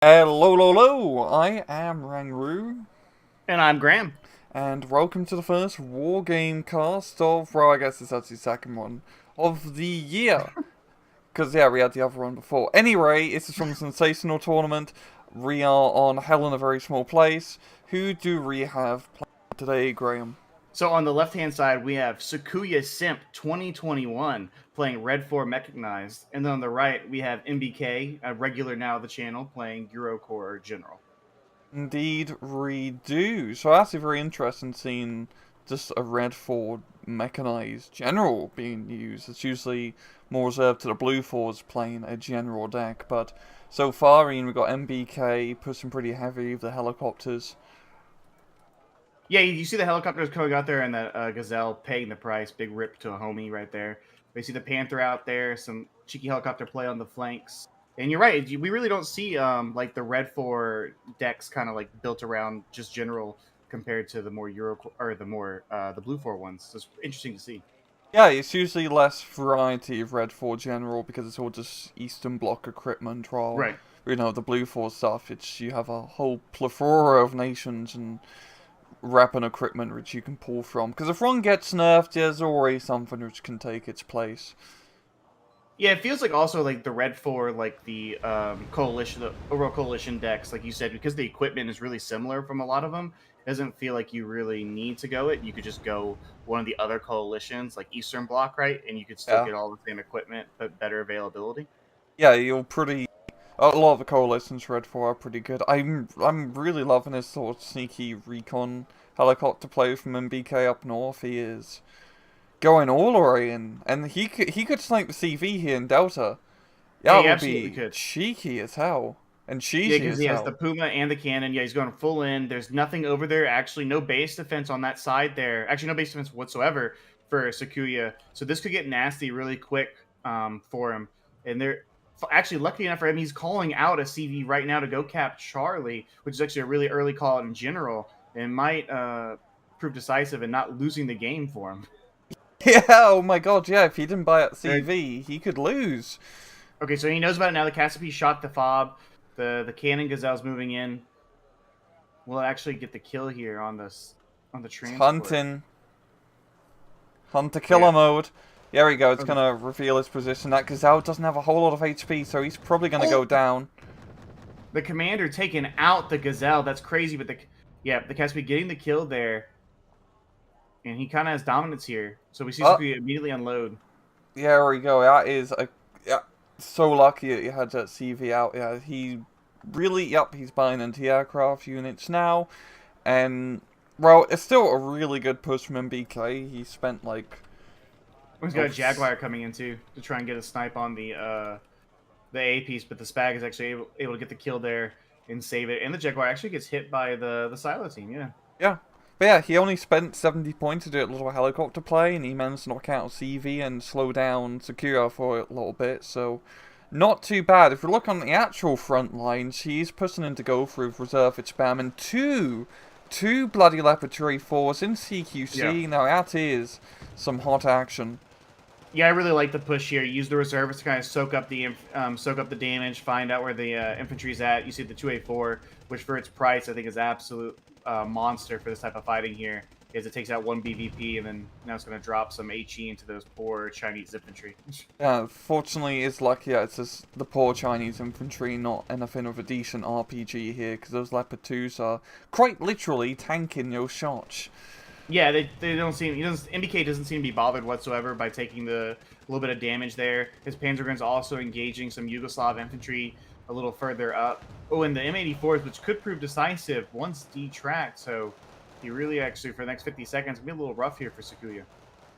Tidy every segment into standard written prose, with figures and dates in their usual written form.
Hello, hello, hello! I am Rangru, And I'm Graham. and welcome to the first Wargame cast of, well, I guess it's actually the second one, of the year. Because, yeah, we had the other one before. Anyway, this is from SenSAtional Tournament. We are on Hell in a Very Small Place. Who do we have playing today, Graham? So on the left-hand side, we have Sakuya Simp 2021 playing Red 4 Mechanized. And then on the right, we have NBK, a regular now of the channel, playing Eurocore General. Indeed, we do. So that's very interesting seeing just a red for mechanized general being used. It's usually more reserved to the blue fours playing a general deck, but so far Ian, we've got NBK pushing pretty heavy with the helicopters. Yeah, you see the helicopters coming out there and the Gazelle paying the price. Big rip to a homie right there. We see the Panther out there, some cheeky helicopter play on the flanks. And you're right, we really don't see like the Red 4 decks kind of like built around just general compared to the more Euro or the more the Blue 4 ones. So it's interesting to see. Yeah, it's usually less variety of red for general because it's all just Eastern Bloc equipment, while Right. the blue four stuff, it's you have a whole plethora of nations and weapon equipment which you can pull from. Because if one gets nerfed, there's always something which can take its place. Yeah, it feels like also like the Red 4, like the coalition, the overall coalition decks, like you said, because the equipment is really similar from a lot of them. It doesn't feel like you really need to go it. You could just go one of the other coalitions, like Eastern Bloc, right? And you could still Yeah. get all the same equipment, but better availability. Yeah, you're pretty. A lot of the coalitions Red 4 are pretty good. I'm really loving this sort of sneaky recon helicopter play from NBK up north. He is going all the way in, and he could snipe the CV here in Delta. Yeah, That he would absolutely be could. cheeky as hell and Yeah, cheesy because as he has the hell. Puma and the cannon. Yeah, he's going full in. There's nothing over there. Actually, no base defense on that side there. Actually, no base defense whatsoever for Sakuya. So this could get nasty really quick for him. And they're actually lucky enough for him. He's calling out a CV right now to go cap Charlie, which is actually a really early call in general, and might prove decisive in not losing the game for him. Yeah, oh my god, yeah, if he didn't buy at Uh, CV, he could lose. okay, so he knows about it now. The Cassiope shot the fob. The cannon gazelle's moving in. Will it actually get the kill here on this on the It's transport? hunting. Hunter Yeah. killer mode. There we go, it's Okay. gonna reveal his position. That Gazelle doesn't have a whole lot of HP, so he's probably gonna Oh, go down. the commander taking out the gazelle. That's crazy, but the Caspi getting the kill there, and he kind of has dominance here. So we see Oh, Sakuya immediately unload. yeah, there we go. That is a yeah, so lucky that he had that CV out. Yeah, he really, yep, he's buying anti-aircraft units now, and well, it's still a really good push from MBK. He spent like He's got oh, a Jaguar coming in too to try and get a snipe on the A piece, but the Spag is actually able to get the kill there and save it. And the Jaguar actually gets hit by the silo team. Yeah. yeah. But yeah, he only spent 70 points to do a little helicopter play, and he managed to knock out CV and slow down Sakuya for a little bit, so not too bad. If we look on the actual front lines, he's pushing in to go through reserve at spam, and two bloody laboratory fours in Yeah. CQC. Now that is some hot action. Yeah, I really like the push here. Use the reservists to kind of soak up the damage, find out where the infantry's at. You see the 2A4, which for its price, I think is absolute monster for this type of fighting here. Is it takes out one BVP and then now it's going to drop some HE into those poor Chinese infantry. Yeah, fortunately, it's lucky it's just the poor Chinese infantry, not anything of a decent RPG here, because those Leopard 2s are quite literally tanking your shots. Yeah, they don't seem. He doesn't. MBK doesn't seem to be bothered whatsoever by taking the little bit of damage there. His Panzergun's also engaging some Yugoslav infantry a little further up. Oh, and the M84s, which could prove decisive once detracked. So he really actually for the next 50 seconds be a little rough here for Sakuya.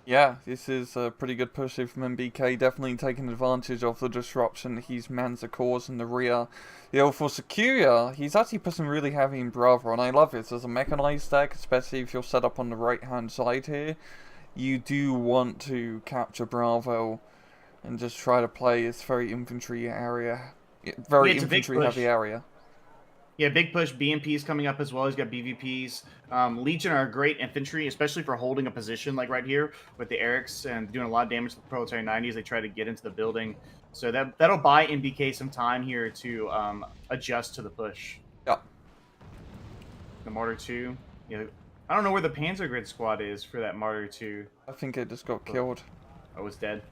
Yeah, this is a pretty good push here from MBK, definitely taking advantage of the disruption he's managed to cause in the rear. For Sakuya, he's actually pushing really heavy in Bravo, and I love it. As a mechanized deck, especially if you're set up on the right-hand side here, you do want to capture Bravo and just try to play this Yeah, very it's a big infantry-heavy push. area. Yeah, big push. BMP's coming up as well. He's got BVPs. Legion are great infantry, especially for holding a position like right here with the Erics and doing a lot of damage to the Proletarian 90s. They try to get into the building. So that'll buy NBK some time here to adjust to the push. Yeah. The Martyr 2. Yeah, I don't know where the Panzer Grid squad is for that Martyr 2. I think it just got killed. Oh, it's dead.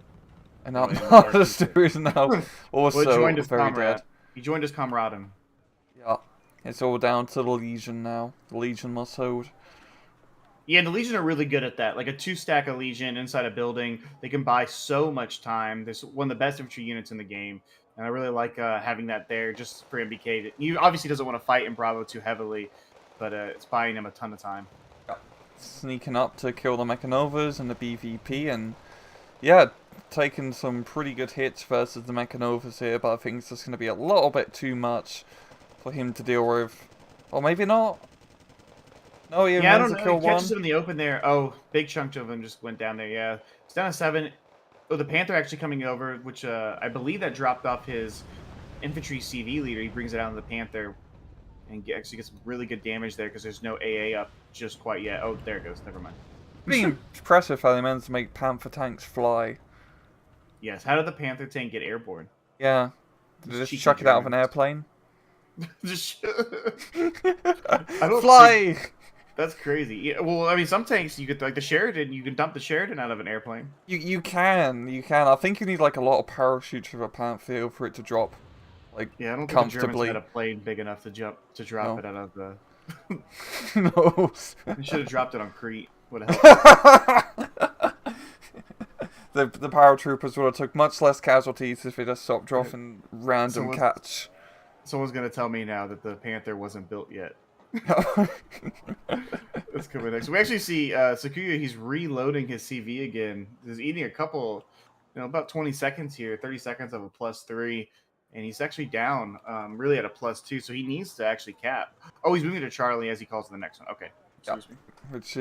And Oh, that and the Martyr Martyr 2 is now well, also joined his very comrade. dead. He joined his comrade. Yeah. It's all down to the Legion now. The Legion must hold. Yeah, the Legion are really good at that. Like a 2-stack of Legion inside a building, they can buy so much time. There's one of the best infantry units in the game, and I really like having that there just for NBK. He obviously doesn't want to fight in Bravo too heavily, but it's buying him a ton of time. Yeah. Sneaking up to kill the Mechanovas and the BVP, and yeah, taking some pretty good hits versus the Mechanovas here, but I think it's just going to be a little bit too much for him to deal with. Or maybe not. No, he Yeah, I don't managed to know. kill He catches one. him in the open there. Oh, big chunk of him just went down there. Yeah, it's down to 7. Oh, the Panther actually coming over, which I believe that dropped off his infantry CV leader. He brings it out on the Panther and actually gets some really good damage there because there's no AA up just quite yet. Oh, there it goes. Never mind. Pretty impressive how they managed to make Panther tanks fly. Yes. How did the Panther tank get airborne? Yeah. Did they Those just cheeky chuck it out of an Germans. airplane? Just I don't Fly! think- That's crazy. Yeah, well, I mean, some tanks you could like the Sheridan. You can dump the Sheridan out of an airplane. You can. I think you need like a lot of parachutes with a Panther for it to drop. Like, Yeah, I don't think the Germans comfortably. had a plane big enough to drop No. it out of the. No. They should have dropped it on Crete. Would have helped. The paratroopers would have took much less casualties if they just stopped dropping random Someone's- catch. Someone's gonna tell me now that the Panther wasn't built yet. That's coming next. We actually see Sakuya. He's reloading his CV again. He's eating a couple, about 20 seconds here, 30 seconds of a +3, and he's actually down, really at a +2. So he needs to actually cap. Oh, he's moving to Charlie as he calls to the next one. Okay, excuse me. Which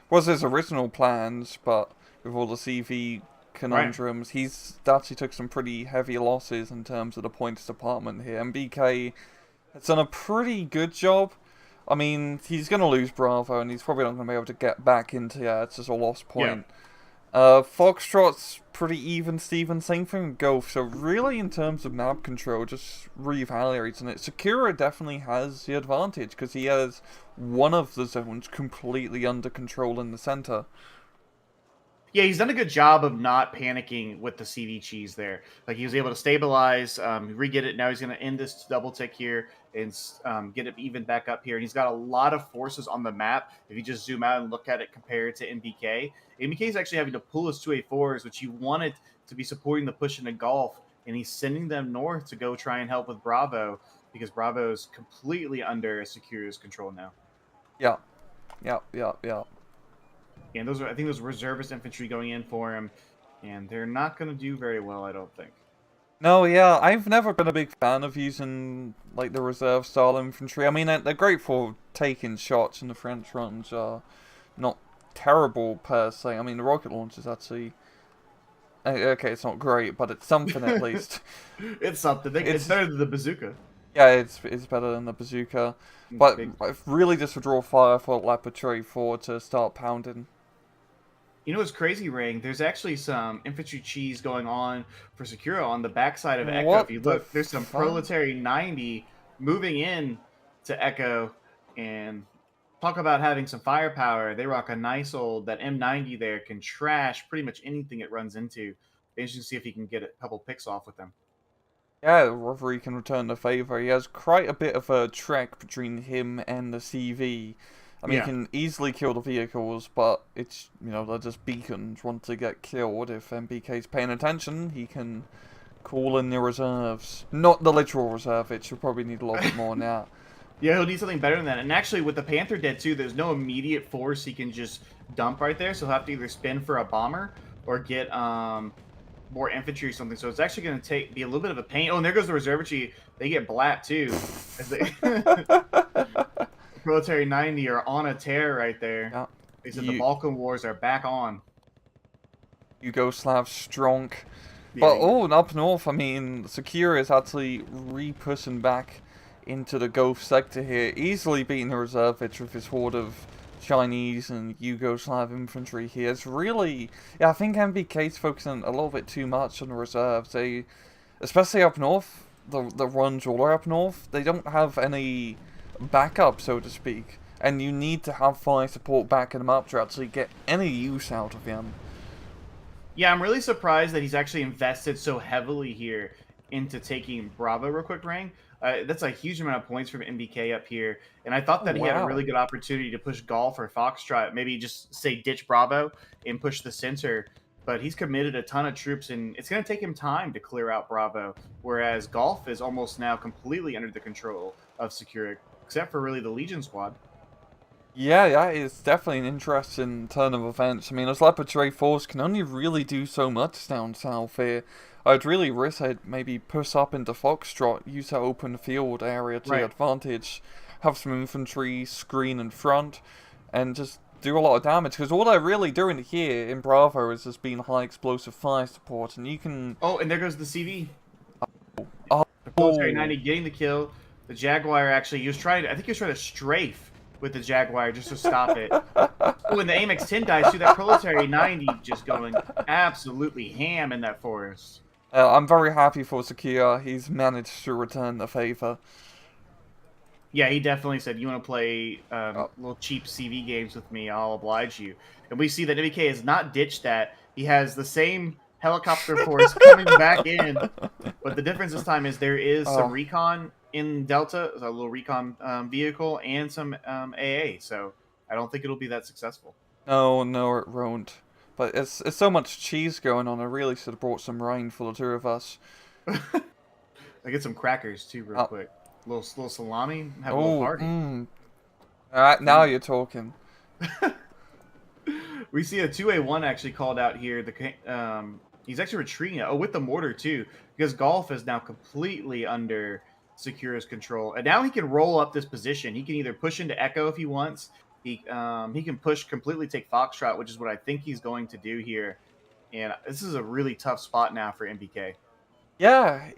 was his original plans, but with all the CV conundrums, he's actually took some pretty heavy losses in terms of the points department here. MBK has done a pretty good job. I mean, he's going to lose Bravo, and he's probably not going to be able to get back into it's just a lost point. Foxtrot's pretty even, Steven, same thing with Golf. So really, in terms of map control, just reevaluating it. Sakura definitely has the advantage, because he has one of the zones completely under control in the center. Yeah, he's done a good job of not panicking with the CV cheese there. Like, he was able to stabilize, re-get it. Now he's going to end this double tick here and get it even back up here. And he's got a lot of forces on the map. If you just zoom out and look at it compared to NBK, NBK is actually having to pull his 2A4s, which he wanted to be supporting the push into Gulf, and he's sending them north to go try and help with Bravo, because Bravo's completely under Sakura's control now. Yeah. And I think those reservist infantry going in for him, and they're not going to do very well, I don't think. No, yeah, I've never been a big fan of using, like, the reserve style infantry. I mean, they're great for taking shots, and the French runs are not terrible per se. I mean, the rocket launch is actually... Okay, it's not great, but it's something at least. It's something. It's better than the bazooka. Yeah, it's better than the bazooka. But I've really just withdraw fire for Laboratory 4 to start pounding. You know what's crazy, Ring? There's actually some infantry cheese going on for Sakura on the backside of Echo. What if you the look, there's some fuck? Proletary 90 moving in to Echo, and talk about having some firepower. They rock a nice old, that M90 there can trash pretty much anything it runs into. Interesting to see if he can get a couple picks off with them. Yeah, whether he can return the favour. He has quite a bit of a trek between him and the CV. I mean, Yeah. he can easily kill the vehicles, but it's, they're just beacons. Once they get killed, if MBK's paying attention, he can call in the reserves. Not the literal reserve, it should probably need a little bit more now. Yeah, he'll need something better than that. And actually, with the Panther dead too, there's no immediate force he can just dump right there. So he'll have to either spin for a bomber or get more infantry or something. So it's actually going to be a little bit of a pain. Oh, and there goes the reservery. They get black too. As they Proletary 90 are on a tear right there. Yeah. They said the Balkan Wars are back on. Yugoslav strong. Yeah, But, and up north, I mean, Sakura is actually re-pushing back into the Gulf sector here, easily beating the reservage with his horde of Chinese and Yugoslav infantry here. It's really... Yeah, I think MBK's focusing a little bit too much on the reserves. They especially up north, the runs all up north, they don't have any backup, so to speak. And you need to have fire support backing them up to actually get any use out of him. Yeah, I'm really surprised that he's actually invested so heavily here into taking Bravo real quick, Rang. That's a huge amount of points from NBK up here, and I thought Oh, that he had a wow. really good opportunity to push Golf or Foxtrot, maybe just say ditch Bravo and push the center. But he's committed a ton of troops, and it's going to take him time to clear out Bravo. Whereas Golf is almost now completely under the control of Sakura, except for really the Legion squad. Yeah, that is definitely an interesting turn of events. I mean, as Leopard Ray Force can only really do so much down south here. I'd really risk I'd maybe push up into Foxtrot, use that open field area to Right. advantage, have some infantry screen in front, and just do a lot of damage. Because all they're really doing here in Bravo is just being high explosive fire support, and you can... Oh, and there goes the CV. Oh, The military 90 getting the kill. The Jaguar actually, he was trying to, I think he was trying to strafe with the Jaguar just to stop it. Oh, and the AMX 10 dies too. That Proletary 90 just going absolutely ham in that forest. I'm very happy for Sakuya. He's managed to return the favor. Yeah, he definitely said, you want to play Oh. little cheap CV games with me, I'll oblige you. And we see that NBK has not ditched that. He has the same helicopter force coming back in. But the difference this time is there is some Oh. recon in Delta, a little recon vehicle, and some AA. So I don't think it'll be that successful. No, no, it won't. But it's so much cheese going on. I really should have brought some rain for the two of us. I get some crackers too, real Oh, quick. Little salami. Have a little oh, party. Alright, now you're talking. We see a 2A1 actually called out here. He's actually retreating. Oh, with the mortar too, because Golf is now completely under Sakura's control, and now he can roll up this position. He can either push into Echo if he wants. He can push completely, take Foxtrot, which is what I think he's going to do here. And this is a really tough spot now for MBK. Yeah,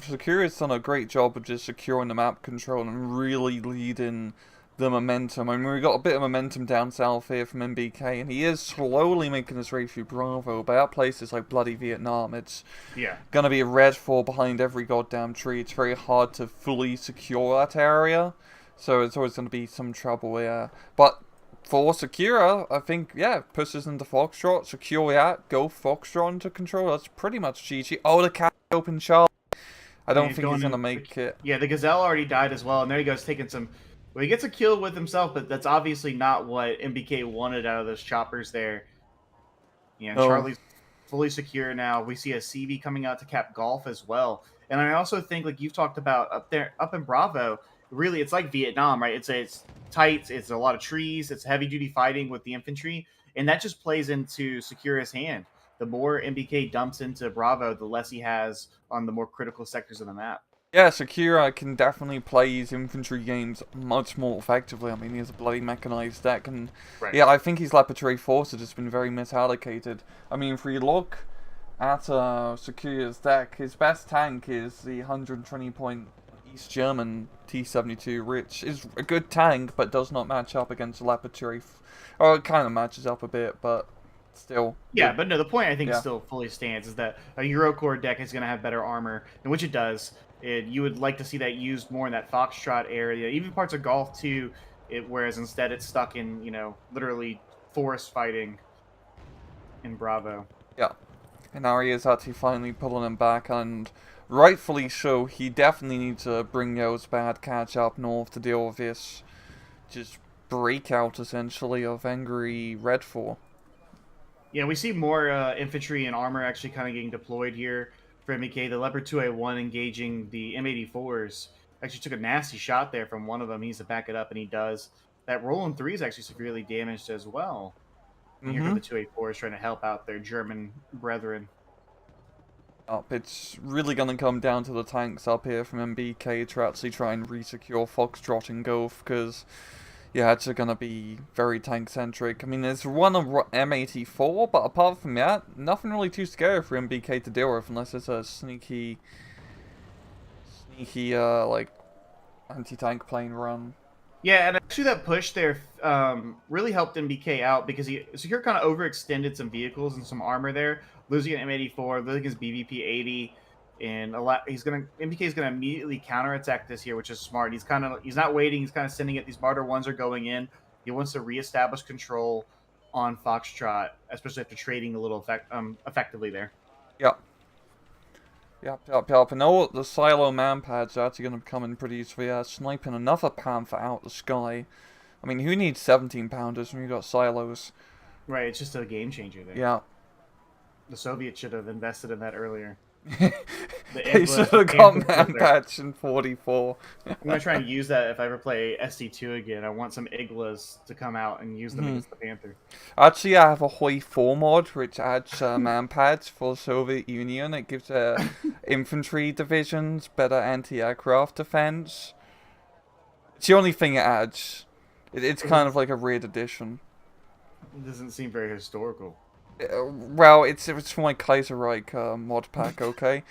Sakura's done a great job of just securing the map control and really leading the momentum. I mean, we got a bit of momentum down south here from NBK, and he is slowly making his way through Bravo, but at places like bloody Vietnam, it's Yeah. gonna be a red 4 behind every goddamn tree. It's very hard to fully secure that area, so it's always gonna be some trouble here. But for Sakura, I think, yeah, pushes into Foxtrot, secure that, go Foxtrot into control, that's pretty much GG. Oh, the cat open shot. I And don't he's think he's going gonna in. make it. Yeah, the Gazelle already died as well, and there he goes taking some. Well, he gets a kill with himself, but that's obviously not what MBK wanted out of those choppers there. Yeah, Oh, Charlie's fully secure now. We see a CV coming out to cap Golf as well. And I also think, like you've talked about up there, up in Bravo, really, it's like Vietnam, right? It's tight, it's a lot of trees, it's heavy duty fighting with the infantry, and that just plays into Secura's hand. The more MBK dumps into Bravo, the less he has on the more critical sectors of the map. yeah, Sakura can definitely play his infantry games much more effectively. I mean, he has a bloody mechanized deck, and Right. yeah, I think his laboratory force has just been very misallocated. I mean, if we look at Sakura's deck, his best tank is the 120-point East German T-72, which is a good tank, but does not match up against the laboratory. Or it kind of matches up a bit, but still. Yeah, but no, the point I think Yeah. still fully stands is that a Eurocore deck is going to have better armor, and which it does. You would like to see that used more in that Foxtrot area, even parts of Golf too. Whereas instead it's stuck in literally forest fighting in Bravo. Yeah. And now he is actually finally pulling him back, and rightfully so. He definitely needs to bring those bad catch up north to deal with this just breakout, essentially, of angry Redfall. Yeah, we see more infantry and armor actually kind of getting deployed here for MBK. The Leopard 2A1 engaging the M84s. Actually took a nasty shot there from one of them. He needs to back it up, and he does. That Roland 3 is actually severely damaged as well. And here come the 2A4s trying to help out their German brethren. Up. It's really going to come down to the tanks up here from NBK to actually try and resecure Foxtrot and Gulf, because, yeah, it's going to be very tank-centric. I mean, there's one of M84, but apart from that, nothing really too scary for NBK to deal with, unless it's a sneaky, like, anti-tank plane run. Yeah, and actually that push there really helped MBK out because Secure kind of overextended some vehicles and some armor there, losing an M84, losing his BVP 80. And NBK is gonna immediately counterattack this here, which is smart. He's not waiting. He's kind of sending it. These Martyr ones are going in. He wants to reestablish control on Foxtrot, especially after trading a little effectively there. Yep. Yep. And all the silo man pads are actually going to come in pretty useful. Yeah, sniping another panther out the sky. I mean, who needs 17 pounders when you got silos? Right, it's just a game changer there. Yeah. The Soviets should have invested in that earlier. He should have got man patch in 44. I'm gonna try and use that if I ever play SD2 again. I want some Iglas to come out and use them against the Panther. Actually, I have a Hoi 4 mod which adds man pads for Soviet Union. It gives infantry divisions better anti-aircraft defense. It's the only thing it adds. It's kind of like a weird addition. It doesn't seem very historical. Well, it's for my Kaiserreich mod pack, okay?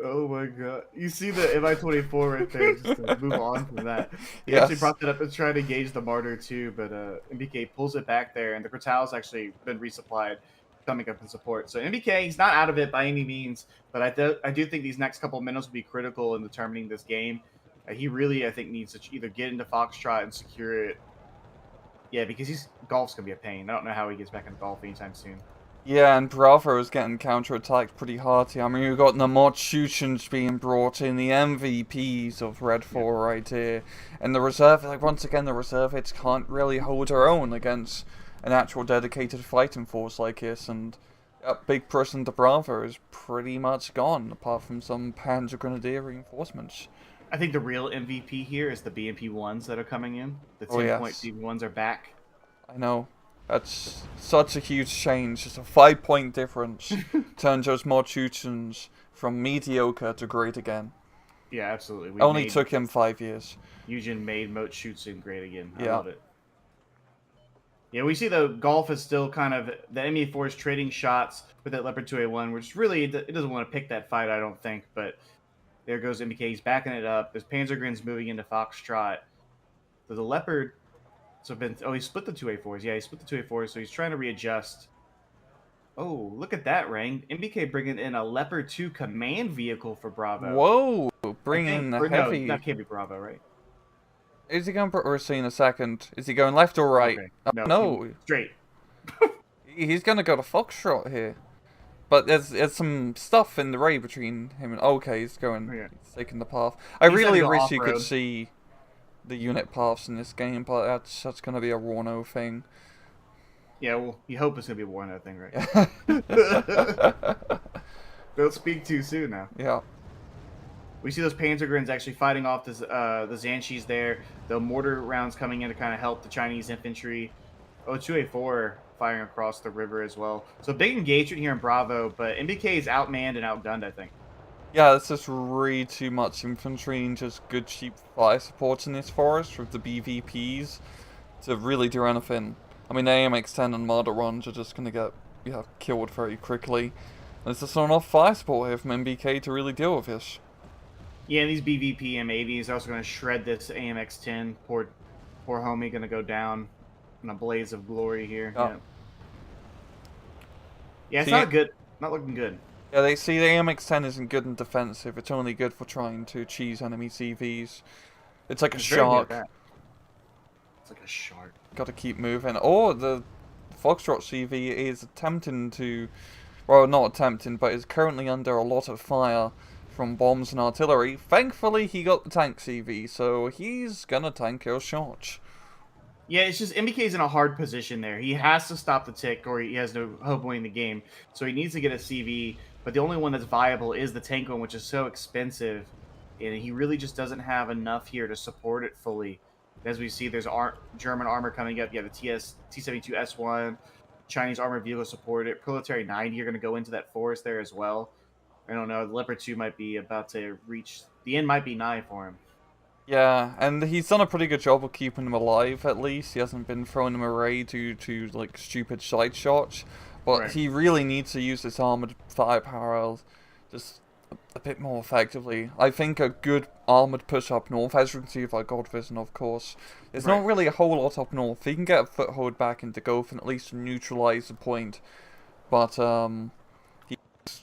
Oh my god. You see the MI-24 right there, just to move on from that. He Yes. actually brought that up and tried to engage the Martyr too, but NBK pulls it back there, and the Kratal's actually been resupplied, coming up in support. So NBK, he's not out of it by any means, but I do think these next couple minutes will be critical in determining this game. He really, I think, needs to either get into Foxtrot and secure it. Yeah, because golf's going to be a pain. I don't know how he gets back into golf anytime soon. Yeah, and Bravo is getting counter-attacked pretty hard here. I mean, you've got Namot being brought in, the MVPs of Red 4 right here. And the reserve, like, once again, the reserve hits can't really hold their own against an actual dedicated fighting force like this. And a big person to Bravo is pretty much gone, apart from some Panzer Grenadier reinforcements. I think the real MVP here is the BMP-1s that are coming in. The 10-point BMP-1s are back. I know. That's such a huge change. Just a 5-point difference turns those Morchuchens from mediocre to great again. Yeah, absolutely. Only took him 5 years. Eugen made Mochuchen great again. I Yeah. love it. Yeah, we see the golf is still kind of the ME4 is trading shots with that Leopard 2A1, which really it doesn't want to pick that fight, I don't think. But there goes MBK. He's backing it up. There's Panzergrins moving into Foxtrot. So the Leopard. He split the 2A4s. Yeah, he split the 2A4s, so he's trying to readjust. Oh, look at that, Rang. MBK bringing in a Leopard 2 command vehicle for Bravo. Whoa, bringing the heavy. No, that can't be Bravo, right? Is he going? We'll see in a second. Is he going left or right? Okay. No. Straight. He's gonna go to Foxtrot here. But there's some stuff in the raid between him and. Okay, he's going. Okay. He's taking the path. I really wish you off-road. could see the unit paths in this game, but that's gonna be a Warno thing. Yeah, well, you hope it's gonna be a Warno thing, right? Don't speak too soon now. Yeah. We see those Panzergrins actually fighting off the Zanshis there. The mortar rounds coming in to kind of help the Chinese infantry. Oh, 2A4 firing across the river as well. So big engagement here in Bravo, but MBK is outmanned and outgunned, I think. Yeah, it's just really too much infantry and just good cheap fire support in this forest with the BVPs to really do anything. I mean, the AMX-10 and Marder ones are just going to get killed very quickly. And there's just not enough fire support here from MBK to really deal with this. Yeah, and these BVP M80s are also going to shred this AMX-10. Poor homie going to go down in a blaze of glory here. Oh. Yeah, it's not good. Not looking good. Yeah, they see the AMX-10 isn't good in defensive. It's only good for trying to cheese enemy CVs. It's like a shark. It's like a shark. Gotta keep moving. Or the Foxtrot CV is attempting to... Well, not attempting, but is currently under a lot of fire from bombs and artillery. Thankfully, he got the tank CV, so he's gonna tank your shots. Yeah, it's just MBK's in a hard position there. He has to stop the tick or he has no hope of winning the game. So he needs to get a CV, but the only one that's viable is the tank one, which is so expensive. And he really just doesn't have enough here to support it fully. As we see, there's German armor coming up. You have the T-72S1, Chinese armored vehicle support it. Proletariat 90 are going to go into that forest there as well. I don't know. The Leopard 2 might be about to reach... The end might be nigh for him. Yeah, and he's done a pretty good job of keeping him alive, at least. He hasn't been throwing him away due to, like, stupid side shots. But Right. he really needs to use this armored firepower just a bit more effectively. I think a good armored push up north, as you can see by God Vision, of course. There's not really a whole lot up north. He can get a foothold back into Gulf and at least neutralize the point. But,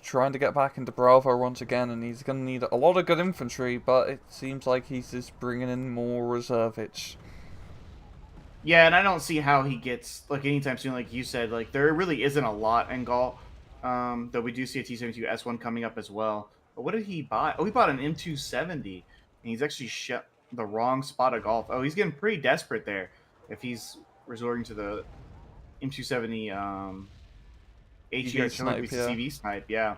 trying to get back into Bravo once again, and he's going to need a lot of good infantry, but it seems like he's just bringing in more reservage. Yeah, and I don't see how he gets, like, anytime soon, like you said. Like, there really isn't a lot in Gaul, though we do see a T-72S1 coming up as well. But what did he buy? Oh, he bought an M270, and he's actually shut the wrong spot of golf. Oh, he's getting pretty desperate there if he's resorting to the M270 HE artillery CV snipe, yeah.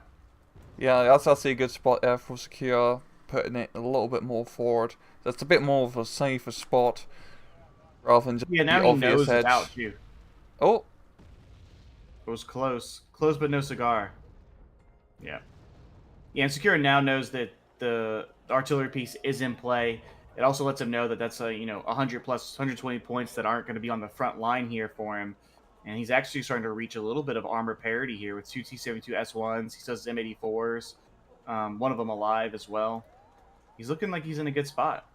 Yeah, that's actually a good spot there for Sakuya, putting it a little bit more forward. That's a bit more of a safer spot, rather than just yeah, now the he obvious knows edge. it's out, too. Oh! It was close. Close but no cigar. Yeah. Yeah, and Sakura now knows that the artillery piece is in play. It also lets him know that that's a 100 plus 120 points that aren't going to be on the front line here for him. And he's actually starting to reach a little bit of armor parity here with 2 T-72S1s. He says M84s. One of them alive as well. He's looking like he's in a good spot.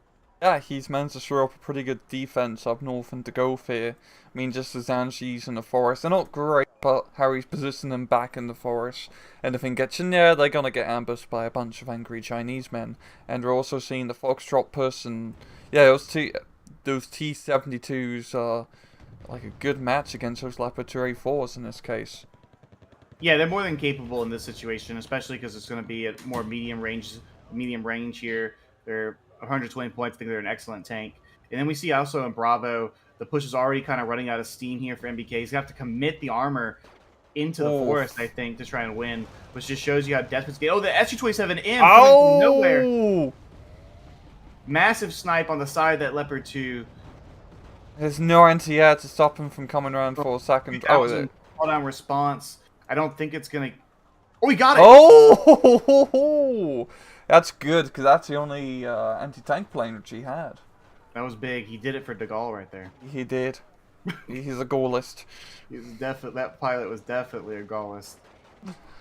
Yeah, he's managed to throw up a pretty good defense up north into Gulf here. I mean, just the Zanshis in the forest, they're not great, but how he's positioned them back in the forest. And if he gets in there, they're gonna get ambushed by a bunch of angry Chinese men. And we're also seeing the Foxtrot push, and yeah, those T-72s are like a good match against those Leopard 2A4s in this case. Yeah, they're more than capable in this situation, especially because it's going to be at more medium range here. They're 120 points. I think they're an excellent tank. And then we see also in Bravo, the push is already kind of running out of steam here for NBK. He's going to have to commit the armor into the forest, I think, to try and win, which just shows you how desperate. Oh, the SU-27M coming from nowhere. Massive snipe on the side of that Leopard 2. There's no anti-air to stop him from coming around for a second. Oh, is it? Call down response. I don't think it's going to... Oh, he got it! Oh! That's good, because that's the only anti-tank plane which he had. That was big. He did it for De Gaulle right there. He did. He's a Gaullist. That pilot was definitely a Gaullist.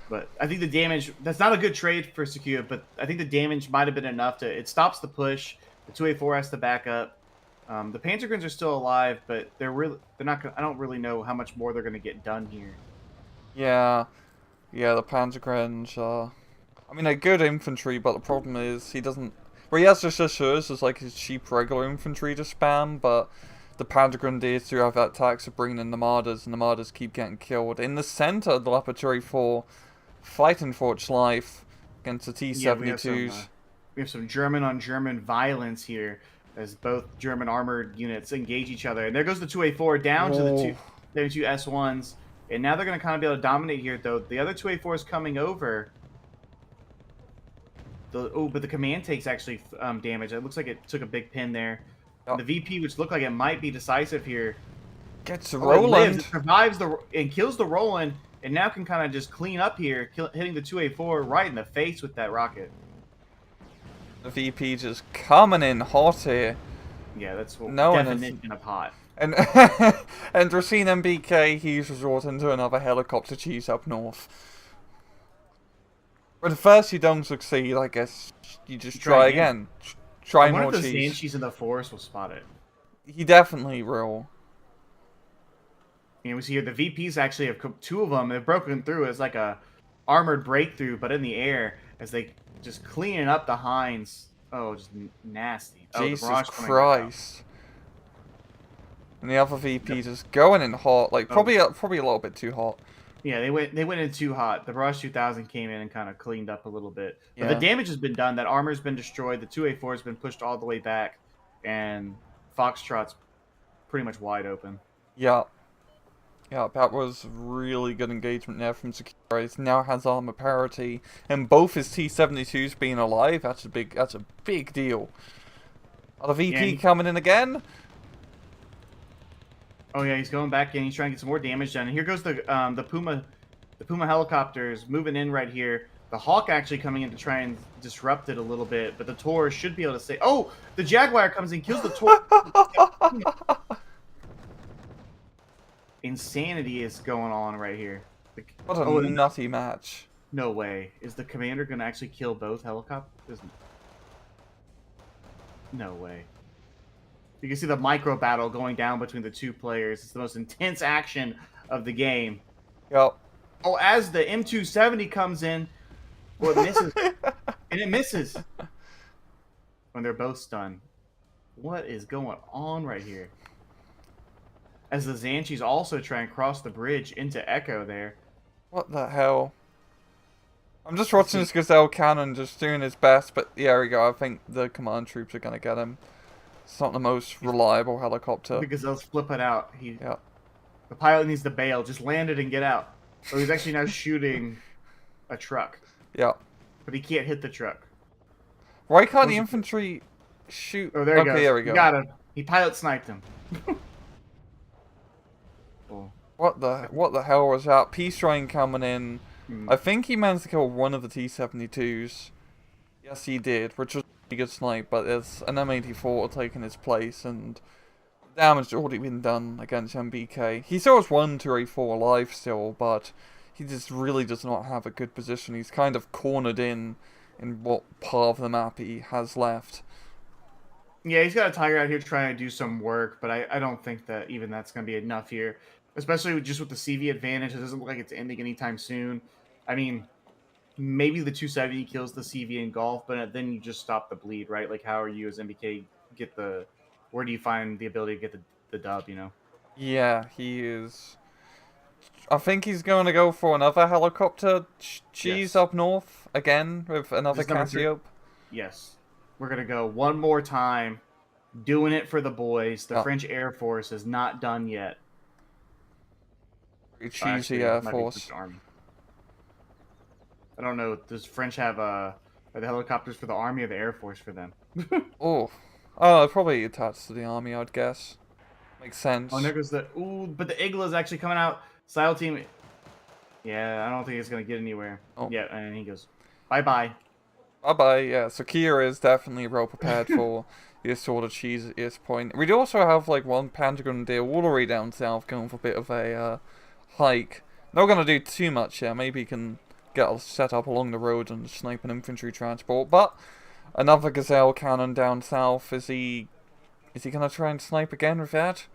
But I think the damage... That's not a good trade for Sakuya, but I think the damage might have been enough to... It stops the push. The 2A4 has to back up. The Panzergrens are still alive, but they're not gonna, I don't really know how much more they're going to get done here. Yeah. Yeah, the Panzergrens are... I mean, they're good infantry, but the problem is he doesn't... Well, he has the Chasseurs as like his cheap regular infantry to spam, but the Panzergrenadiers do have that tax of bringing in the Martyrs, and the Martyrs keep getting killed. In the center, the Leopard 2A4 fighting for its life against the T-72s. Yeah, we have some German-on-German violence here, as both German armored units engage each other. And there goes the 2A4 down to the two S1s. And now they're going to kind of be able to dominate here, though. The other 2A4 is coming over. But the command takes actually damage. It looks like it took a big pin there. Oh. The VP, which looked like it might be decisive here. Gets Roland. It survives and kills the Roland, and now can kind of just clean up here, hitting the 2A4 right in the face with that rocket. The VP just coming in hot here. Yeah, that's what definition of hot. And and we're seeing NBK, he's resorting to another helicopter cheese up north. But at first you don't succeed, I guess you just try again. Try more cheese. I wonder if the Zanshis in the forest will spot it. He definitely will. And we see here the VPs actually have two of them. They've broken through as like a armored breakthrough, but in the air as they just cleaning up the Hinds. Oh, just nasty. Jesus Christ. And the other VP just going in hot, like probably a little bit too hot. Yeah, they went in too hot. The Barrage 2000 came in and kind of cleaned up a little bit. But the damage has been done. That armor's been destroyed. The 2A4 has been pushed all the way back, and Foxtrot's pretty much wide open. Yeah. Yeah, that was really good engagement there from Sakuya. He now has armor parity, and both his T-72s being alive. That's a big deal. Are the VP coming in again? Oh yeah, he's going back in. He's trying to get some more damage done. And here goes the Puma helicopters moving in right here. The Hawk actually coming in to try and disrupt it a little bit, but the Tor should be able to stay. Oh, the Jaguar comes in, kills the Tor. Insanity is going on right here. What a nutty match. No way. Is the commander going to actually kill both helicopters? No way. You can see the micro battle going down between the two players. It's the most intense action of the game. Yep. Oh, as the M270 comes in, well, it misses. And it misses. When they're both stunned. What is going on right here? As the Xanchi's also trying to cross the bridge into Echo there. What the hell? I'm just watching this Gazelle cannon just doing his best, but yeah, there we go. I think the command troops are going to get him. It's not the most reliable helicopter. The Gazelle's flipping out. Yeah. The pilot needs to bail. Just land it and get out. Oh, he's actually now shooting a truck. Yeah. But he can't hit the truck. Why can't the infantry shoot? Oh, there he goes. There we go. He got him. He pilot sniped him. Oh. What the hell was that? Peace train coming in. I think he managed to kill one of the T-72s. Yes, he did, which was a good snipe, but there's an M84 taking his place, and damage had already been done against MBK. He still has 1 284 alive still, but he just really does not have a good position. He's kind of cornered in what part of the map he has left. Yeah, he's got a Tiger out here trying to do some work, but I don't think that even that's going to be enough here. Especially just with the CV advantage. It doesn't look like it's ending anytime soon. I mean, maybe the 270 kills the CV in golf, but then you just stop the bleed, right? Like, how are you as MBK get the... Where do you find the ability to get the dub, you know? Yeah, he is... I think he's going to go for another helicopter cheese up north again with another Cassiope. Yes. We're going to go one more time, doing it for the boys. The French Air Force is not done yet. Cheesy Air Force. Army. I don't know. Does French have are the helicopters for the Army or the Air Force for them? Oh, probably attached to the Army, I'd guess. Makes sense. Oh, and there goes the... Ooh, but the Igla is actually coming out. Sile team... Yeah, I don't think it's going to get anywhere. Oh. Yeah, and he goes, bye-bye. Bye-bye, yeah. Sakuya is definitely well prepared for this sort of cheese at this point. We do also have, like, one Pentagon all the way down south going for a bit of a hike. Not going to do too much here. Maybe he can get us set up along the road and snipe an infantry transport. But another Gazelle cannon down south. Is he going to try and snipe again with that?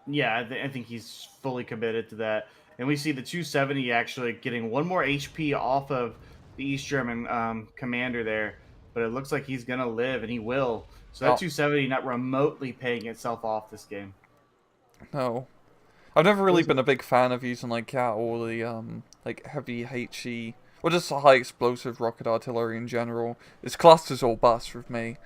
Yeah, I think he's fully committed to that. And we see the 270 actually getting one more HP off of the East German commander there. But it looks like he's going to live, and he will. So that 270 not remotely paying itself off this game. No. I've never really been a big fan of using like or the like heavy HE or just high explosive rocket artillery in general. This cluster's all bust with me.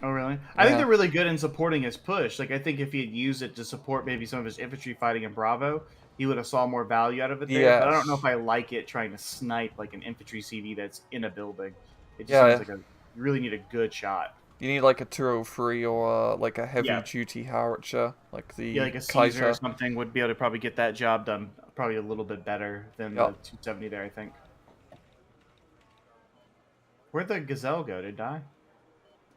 Oh really? I think they're really good in supporting his push. Like I think if he had used it to support maybe some of his infantry fighting in Bravo, he would have saw more value out of it there. Yes. But I don't know if I like it trying to snipe like an infantry CV that's in a building. It just seems like you really need a good shot. You need like a 203 or like a heavy-duty howitzer, like the like a Caesar or something would be able to probably get that job done probably a little bit better than the 270 there, I think. Where'd the Gazelle go? Did it die?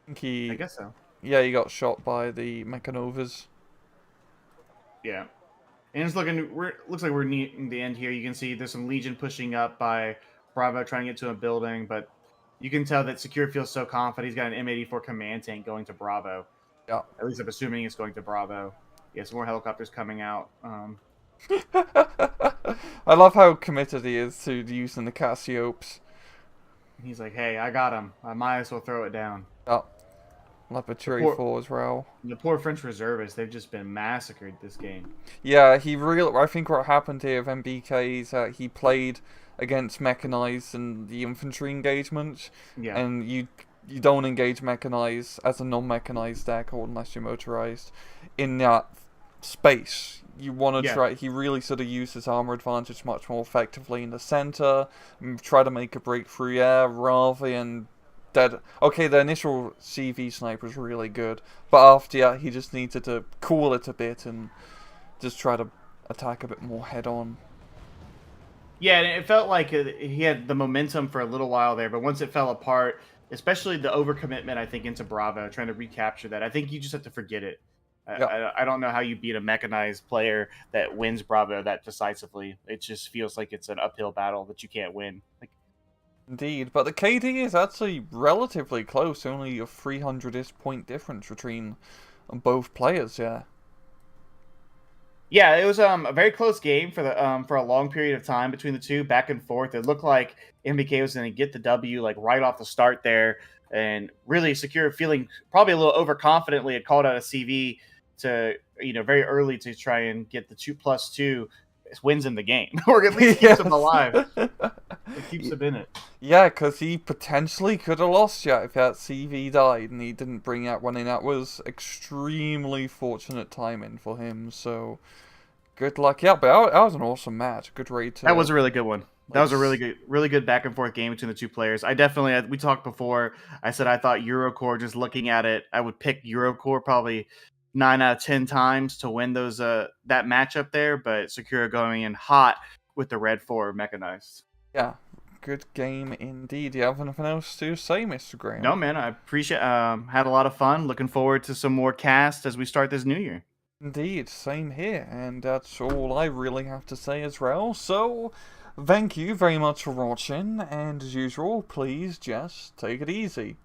I guess so. Yeah, he got shot by the Mechanovas. Yeah. And it's looks like we're nearing the end here. You can see there's some Legion pushing up by Bravo trying to get to a building, but you can tell that Secure feels so confident. He's got an M84 command tank going to Bravo. Yeah. At least I'm assuming it's going to Bravo. Yeah, some more helicopters coming out. I love how committed he is to using the Cassiopes. He's like, hey, I got him. I might as well throw it down. Oh. Laboratory 4 as well. The poor French reservists, they've just been massacred this game. Yeah, I think what happened here with MBK is that he played against mechanized and the infantry engagement, and you don't engage mechanized as a non-mechanized deck or unless you're motorized in that space. You want to try. He really sort of used his armor advantage much more effectively in the center and try to make a breakthrough rather than dead. Okay, the initial CV snipe was really good, but after he just needed to cool it a bit and just try to attack a bit more head on. Yeah, and it felt like he had the momentum for a little while there, but once it fell apart, especially the overcommitment, I think, into Bravo, trying to recapture that, I think you just have to forget it. I don't know how you beat a mechanized player that wins Bravo that decisively. It just feels like it's an uphill battle that you can't win. Indeed, but the KD is actually relatively close, only a 300-ish point difference between both players, Yeah, it was a very close game for a long period of time between the two, back and forth. It looked like NBK was going to get the W like right off the start there, and really Secure feeling probably a little overconfidently had called out a CV to very early to try and get the 2+2 wins in the game, or at least keeps him alive. It keeps him in it. Yeah, because he potentially could have lost ya if that CV died and he didn't bring out one in. That was extremely fortunate timing for him, so good luck. Yeah, but that was an awesome match. Good raid to... That was a really good one. That like, was a really good back and forth game between the two players. I definitely, we talked before. I said I thought Eurocore, just looking at it, I would pick Eurocore probably 9 out of 10 times to win those that matchup there. But Sakura going in hot with the red 4 mechanized. Yeah, good game indeed. Do you have anything else to say, Mr. Graham? No, man, I appreciate. Had a lot of fun. Looking forward to some more casts as we start this new year. Indeed, same here, and that's all I really have to say as well. So, thank you very much for watching, and as usual, please just take it easy.